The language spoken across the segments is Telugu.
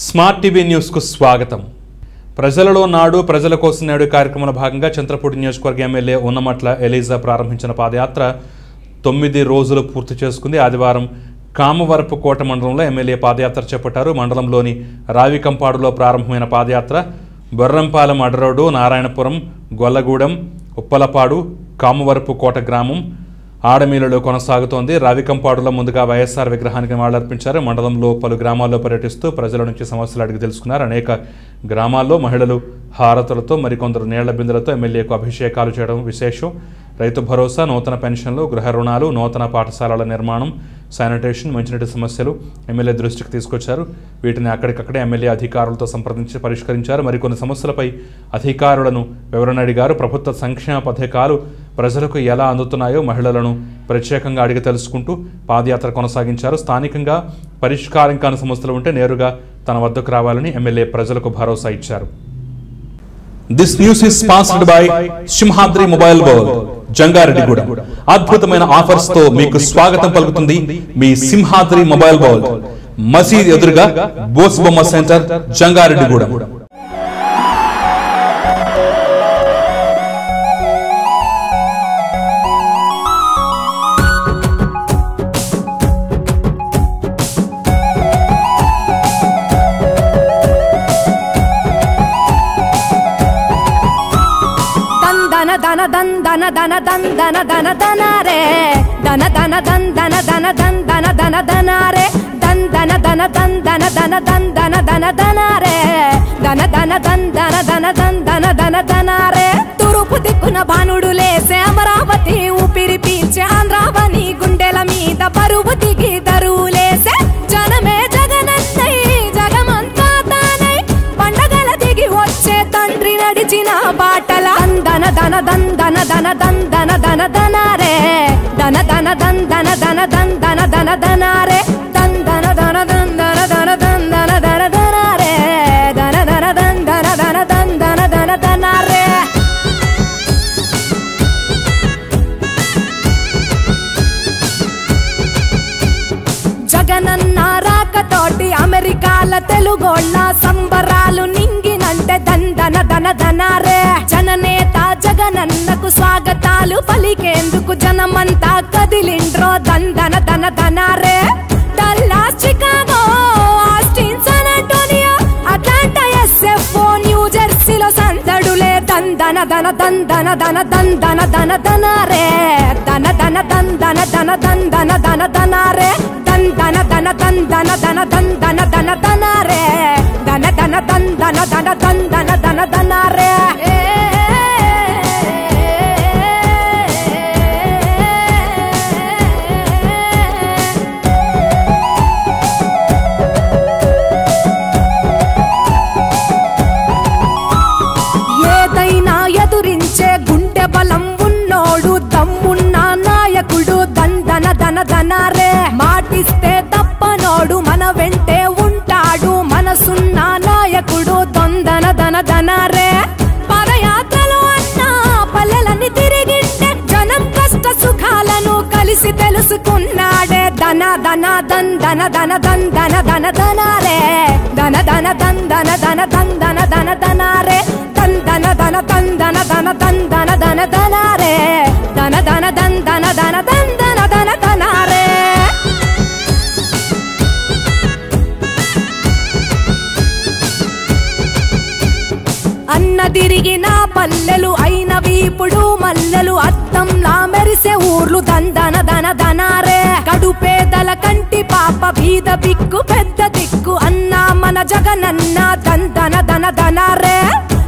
స్మార్ట్ టీవీ న్యూస్ కు స్వాగతం. ప్రజలలో నాడు ప్రజల కోసం నాడు కార్యక్రమంలో భాగంగా చంద్రపూడి నియోజకవర్గ ఎమ్మెల్యే ఉన్నమట్ల ఎలీజా ప్రారంభించిన పాదయాత్ర 9 రోజులు పూర్తి చేసుకుంది. ఆదివారం కామవరపు కోట మండలంలో ఎమ్మెల్యే పాదయాత్ర చేపట్టారు. మండలంలోని రావికంపాడులో ప్రారంభమైన పాదయాత్ర బొర్రంపాలెం అడ్డరోడ్డు, నారాయణపురం, గొల్లగూడెం, ఉప్పలపాడు, కామవరపు కోట గ్రామం, ఆడమీలలో కొనసాగుతోంది. రావికంపాడులో ముందుగా వైఎస్ఆర్ విగ్రహానికి నివాళులర్పించారు. మండలంలో పలు గ్రామాల్లో పర్యటిస్తూ ప్రజల నుంచి సమస్యలు అడిగి తెలుసుకున్నారు. అనేక గ్రామాల్లో మహిళలు హారతులతో, మరికొందరు నీళ్ల బిందెలతో ఎమ్మెల్యేకు అభిషేకాలు చేయడం విశేషం. రైతు భరోసా, నూతన పెన్షన్లు, గృహ రుణాలు, నూతన పాఠశాలల నిర్మాణం, శానిటేషన్, మంచినీటి సమస్యలు ఎమ్మెల్యే దృష్టికి తీసుకొచ్చారు. వీటిని అక్కడికక్కడే ఎమ్మెల్యే అధికారులతో సంప్రదించి పరిష్కరించారు. మరికొన్ని సమస్యలపై అధికారులను వివరణ అడిగారు. ప్రభుత్వ సంక్షేమ పథకాలు ప్రజలకు ఎలా అందుతున్నాయో మహిళలను ప్రత్యేకంగా అడిగి తెలుసుకుంటూ పాదయాత్ర కొనసాగించారు. స్థానికంగా పరిష్కారం కాని సమస్యలు ఉంటే నేరుగా తన వద్దకు రావాలని ఎమ్మెల్యే ప్రజలకు భరోసా ఇచ్చారు. This news is sponsored by Simhadri mobile world, Jangareddygudem. అద్భుతమైన ఆఫర్స్ తో మీకు స్వాగతం పలుకుతుంది మీ సింహాద్రి మొబైల్ వరల్డ్. మసీద్ ఎదురుగా బోస్ బొమ్మ సెంటర్, జంగారెడ్డిగూడెం. దన దన దన దన దన దన రే దన దన దన దన దన దన దన దన రే దన దన దన దన దన దన దన దన రే దన దన దన దన దన దన దన రే. తూర్పు దిక్కున భానుడు లేసే అమరావతి ఊపిరి పీల్చే ఆంధ్రావని గుండెల మీద బరువు దిగి దరువు లేసే జనమే జగనన్నై జగమంతా తానై పండగల దిగి వచ్చే తండ్రి నడిచిన బాటల దన దన దన దన దన దన దన రే దన దన దన దన దన దన దన రే దన దన దన దన దన దన దన దన రే దన దన దన దన దన దన దన రే. జగనన్న రాకతోటి అమెరికాల తెలుగోళ్ళ సంబరాలు నింగినంటే దందన దన దన రే. జననేత జగనన్నకు స్వాగతాలు పలికేందుకు జనమంతా కదిలిండ్రో దందన దన దన రే. Dallas, Chicago, Austin, San Antonio, Atlanta, SFO, న్యూజెర్సీలో సందడులే దందన దన దన దన దన దన దన రే దన దన దన దన దన దన దన రే దన దన దన దన దన దన దన రే దన దన దన దన దన దన రే. ఏదైనా ఎదురించే గుండె బలం ఉన్నోడు, దమ్మున్న నాయకుడు దందన దన దన రే. మాటిస్తే తప్పనోడు మన వెంటే ఉంటాడు, మనసున్న నాయకుడు దొందన దన దన రే. పదయాత్రలో అన్న పల్లెలని తిరిగింటే జనం కష్ట సుఖాలను కలిసి తెలుసుకున్నాడే దన దన దన దన దన దన దన రే దన దన దన దన దన దన దన రే దన దన దన దన దన దన దన రే దన దన దన దన దన దన రే. అన్న తిరిగిన పల్లెలు అయినవి ఇప్పుడు మల్లెలు, అద్దంలా మెరిసే ఊర్లు దందన దన దన రే. కడుపేదల కంటి పాప బీద బిక్కు పెద్ద దిక్కు అన్నా మన జగనన్న దందన దన దన రే.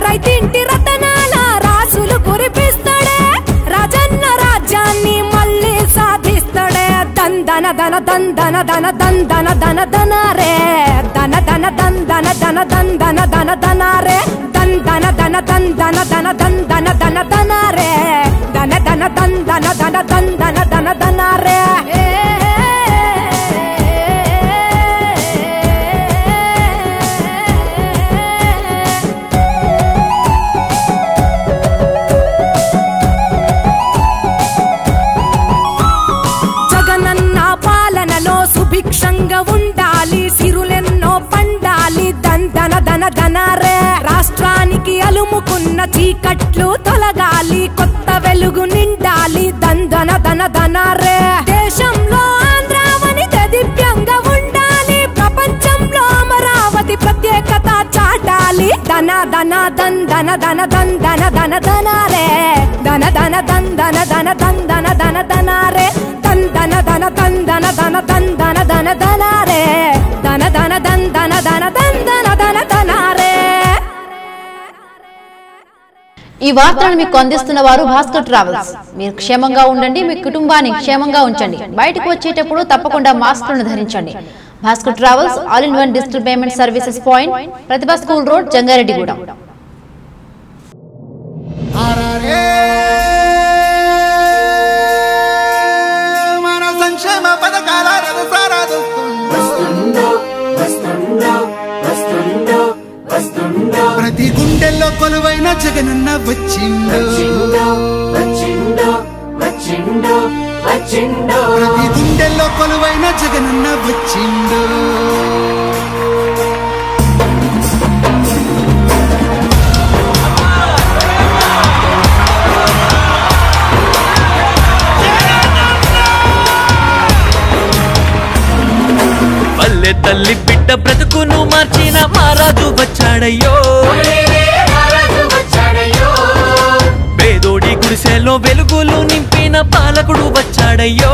రైతింటి రతనాల రాసులు కురిపిస్తాడే, రాజన్న రాజ్యాన్ని మళ్ళీ సాధిస్తాడే దందన దన దన దన దన దన రే దన దన దన దన దన రే దన దన దన దన దన రే దన దన దన దన రే. జగనన్న పాలనలో సుభిక్షంగా ఉండాలి, సిరులెన్నో పండాలి దనారే రాష్ట్రానికి అలుముకున్న చీకట్లు తొలగాలి కొత్త వెలుగు నిండాలి దందన దన దనారే దేశంలో ఆంధ్రావని దివ్యంగా ఉండాలి ప్రపంచంలో అమరావతి ప్రత్యేకత చాటాలి దన దన దందన దన దందన దన దనారే దన దన దందన దన దందన దన దనారే దందన దన దందన దన దందన దన దనారే దన దన దందన దన దందన దన దనారే. ఈ వార్తలను మీకు అందిస్తున్న వారు భాస్కర్ ట్రావెల్స్. మీరు క్షేమంగా ఉండండి, మీ కుటుంబాన్ని క్షేమంగా ఉంచండి. బయటకు వచ్చేటప్పుడు తప్పకుండా మాస్కులను ధరించండి. Bhaskar travels all in one digital payment services point, Pratibha school road, Jangareddygudem. ప్రతి గుండెల్లో కొలువైన జగనన్న వచ్చిండు, ప్రతి గుండెల్లో కొలువైన జగనన్న వచ్చిండు. పల్లె తల్లి బిడ్డ బ్రతుకును మార్చిన మహారాజు వచ్చాడయ్యో, పేదోడి గుడిసెలో వెలుగులు నింపిన పాలకుడు వచ్చాడయ్యో,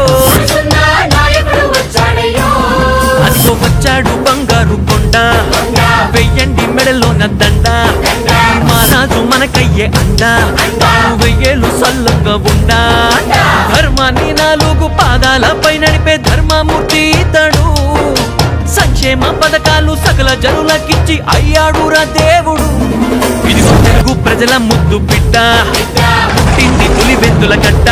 అదిగో వచ్చాడు బంగారు కొండ, వెయ్యండి మెడలోన దండ, మహారాజు మనకయ్యే అండ, వెయ్యేళ్ళు సల్లంగా ఉండా, ధర్మాన్ని 4 పాదాలపై నడిపే ధర్మమూర్తి ఇతడు, సంక్షేమ పథకాలు సకల జనులకిచ్చి అయ్యాడురా దేవుడు. ఇదిగో తెలుగు ప్రజల ముద్దు బిడ్డ, పుట్టింది తొలి వెందుల గడ్డ,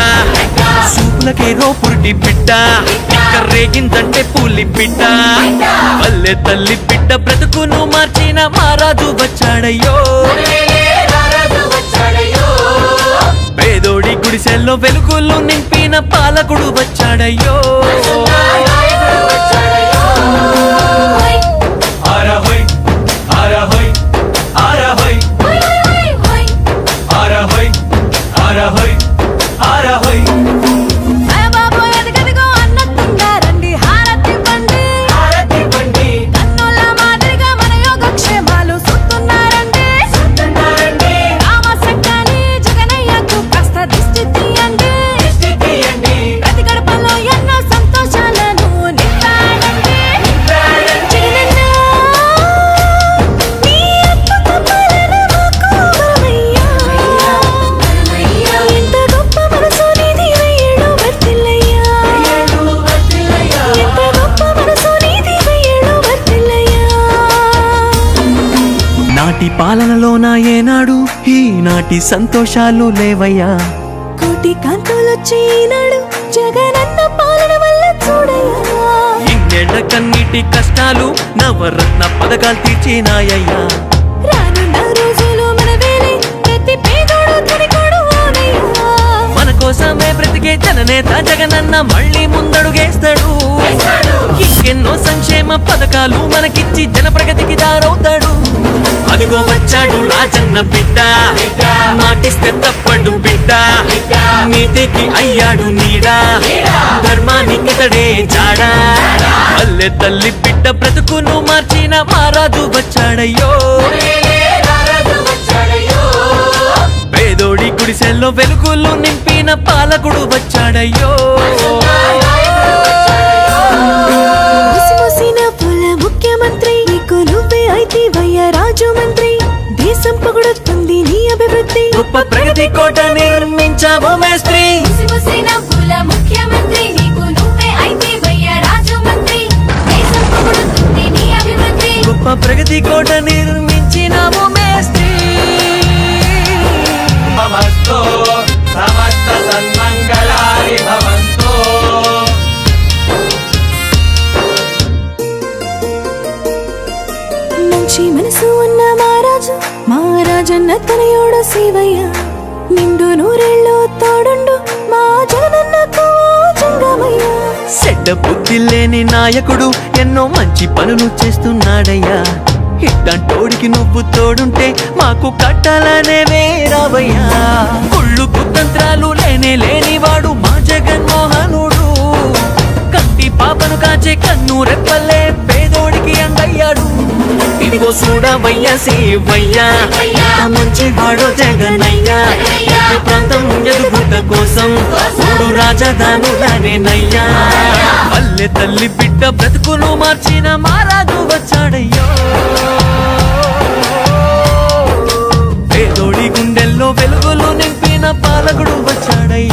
సూపులకే రోపురుటి బిడ్డ, రేగిందంటే పూలి బిడ్డ, పల్లె తల్లి బిడ్డ బ్రతుకును మార్చిన మహారాజు వచ్చాడయ్యో, పేదోడి గుడిసెల్లో వెలుగులు నింపిన పాలకుడు వచ్చాడయ్యో. పాలనలోన ఏనాడు ఈనాటి సంతోషాలు లేవయ్యా, కోటి కాంతులొచ్చి ఈనాడు జగనన్న పాలన వల్ల చూడయ్యా, ఇన్నేళ్ల కన్నీటి కష్టాలు నవరత్న పథకాలు తీర్చినాయ్యా, రానున్న రోజులు మన వేలే ప్రతి పేదోడు ధనికుడు అవునయ్యా, మన కోసమే బ్రతికే జననేత జగనన్న మళ్ళీ ముందడుగేస్తాడు, ఇంకెన్నో సంక్షేమ పథకాలు మనకిచ్చి జనప్రగతికి దారవుతాడు. అదిగో వచ్చాడు రాజన్న బిడ్డ, మాటిస్తే తప్పడు బిడ్డ, నీతికి అయ్యాడు నీడా, ధర్మానికి తడే జాడా, పల్లె తల్లి బిడ్డ బ్రతుకును మార్చిన మహారాజు వచ్చాడయ్యో, పేదోడి గుడిసెల్లో వెలుగులు నింపిన పాలకుడు వచ్చాడయ్యో. ముఖ్యమంత్రి నీకు నువ్వే అయితే వయ్య రాజు మంత్రి, దేశం పొగుడుతుంది నీ అభివృద్ధి, గొప్ప ప్రగతి కోట నిర్మించావు మేస్త్రి, ముఖ్యమంత్రి నీకు నువ్వే అయితే వయ్య రాజు మంత్రి, దేశం పొగుడుతుంది నీ అభివృద్ధి, గొప్ప ప్రగతి కోట నిర్మించినావు మేస్త్రి. సమస్తో సమస్త సన్మంగళాని భవంతో. మంచి మనసు ఉన్న మహారాజన్న తనయోడు శివయ్య, నిండు నూరేళ్ళు తోడుండు మా జగనన్నకు జంగమయ్య, చెడ్డ బుద్ధి లేని నాయకుడు ఎన్నో మంచి పనులు చేస్తున్నాడయ్యా, ఇట్టంటోడికి నువ్వు తోడుంటే మాకు కట్టాలనే వేరావయ్యా కుళ్ళు కుతంత్రాలు లేనివాడు మా జగన్మోహనుడు కంటి పాపను కాచే కన్ను రెప్పలే పేదోడికి అండయ్యాడు ఇదిగో చూడవయ్యా సేవయ్యా మంచివాడు జగనయ్యా ప్రాంతం ఎదుగుట కోసం మూడు రాజధానులనేనయ్యా పల్లె తల్లి బిడ్డ బ్రతుకును మార్చిన మారాజు వచ్చాడయ్యో పేదోడి గుండెల్లో వెలుగులు నింపిన పాలకుడు వచ్చాడయ్యా